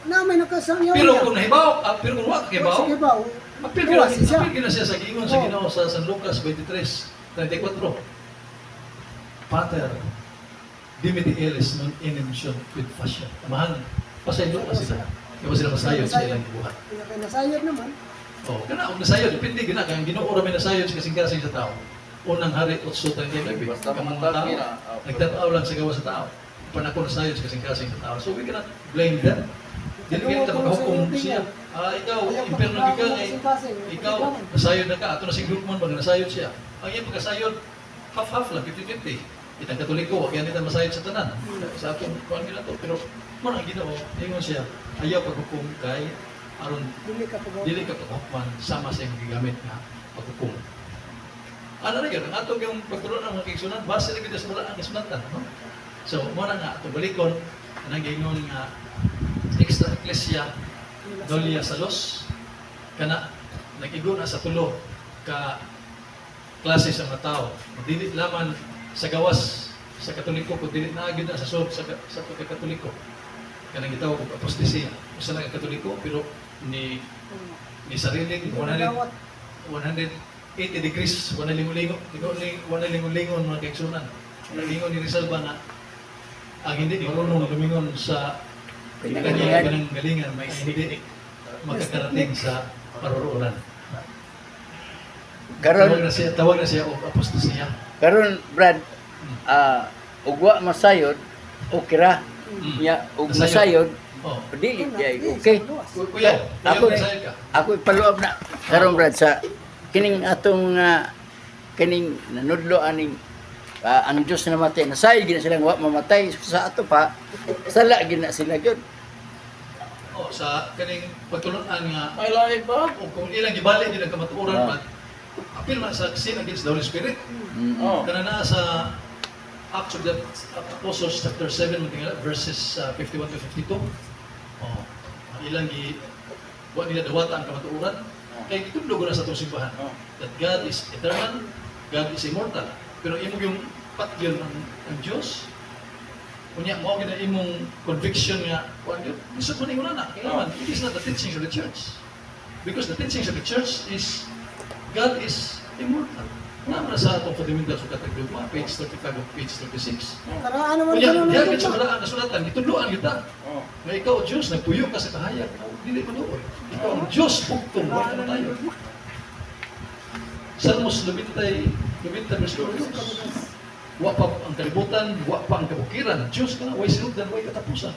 Na may nakasayaw Pero niya. kung nahibaw, pero kung wala kahibaw, Sige ba? apil Tuwas siya. na siya sa giingon sa Ginoo sa San Lucas 23:34. Pater, dimiti eles non inimsyon quid fascia. Mahal, pasaylo pa sila. Kaya sila masayod sa ilang buhat. Pinaka-nasayad naman. Oh, kana og nasayod, depende gina kay Ginoo ra may nasayod sa kasing-kasing sa tao. Unang hari 8:39. Basta Kamang matag tao, nila. nagtanaw lang sa gawa sa tao. Panako nasayod sa kasing-kasing sa tao. So we cannot blame them. Dili kita makahukom siya. Ikaw, impierno ka kay ikaw nasayod na ka. Ato na si Gutman ba nasayod siya. Ang iyang pagkasayod half-half lang, 50-50. Itang Katoliko, wag yan nila masayod sa tanan. Sa atong kuan nila to, pero mo ang Ginoo, ingon siya, ayaw paghukom kay aron dili ka paghukom sama sa imong gigamit nga paghukom. Ano rin ang atong yung pagturon ng mga kaigsunan, base rin kita sa wala ang kasunatan. No? So, mo na nga, itong balikon, nang gingon nga, extra ecclesia, dolia salos, kana, nag-igo na sa tulo, ka klase sa mga tao. Dili laman sa gawas sa Katoliko, kung dili na agad na sa sob sa pagkakatoliko. Kanang gitawag og apostasya. Usa na Katoliko, pero ni sariling 180 degrees, wala lingon-lingon mga kaigsunan. Nagingon ni Rizal ba na ang hindi marunong lumingon sa kanyang galingan, may hindi magkakarating sa paroroonan. Tawag na siya o apostasya. Karon Brad, ugwa masayod, okay ra. Nya ug masayod, dili kay okay. Kuya, Ako ipaluab na karon Brad sa kining atong kining nanudlo aning ang Dios na namatay, nasayod gina silang wa mamatay sa ato pa, sala gina sila gyud. Sa kaning pagtulunan nga Ay lain ba? o kung ilang gibalik nila kamatuoran pa apil man sa sin against the Holy Spirit. Kana na sa Acts of the Apostles chapter 7 verses 51 to 52. Ilang wa nila dawata ang kamatuoran kay gitudlo na sa atong simbahan that God is eternal, God is immortal. Pero imo yung patyon ng Diyos. Kunya mo gina imong conviction nga kuan gyud. Isod man ingon na kailangan it is not the teachings of the church. Because the teachings of the church is God is immortal. Naman sa atong fundamental sa Katekdogma, page 35 of page 36. Karaan naman Kunya, ganun diya ang sa wala ang kasulatan, gitudloan gyud ta. Nga ikaw Diyos nagpuyo ka sa kahayag, dili manuoy. Ikaw ang Diyos bugtong wa na tayo. Salmos 90 verse 2. Wa pa ang kalibutan, wa pa ang kabukiran. Diyos ka na, way sinugdan, way katapusan.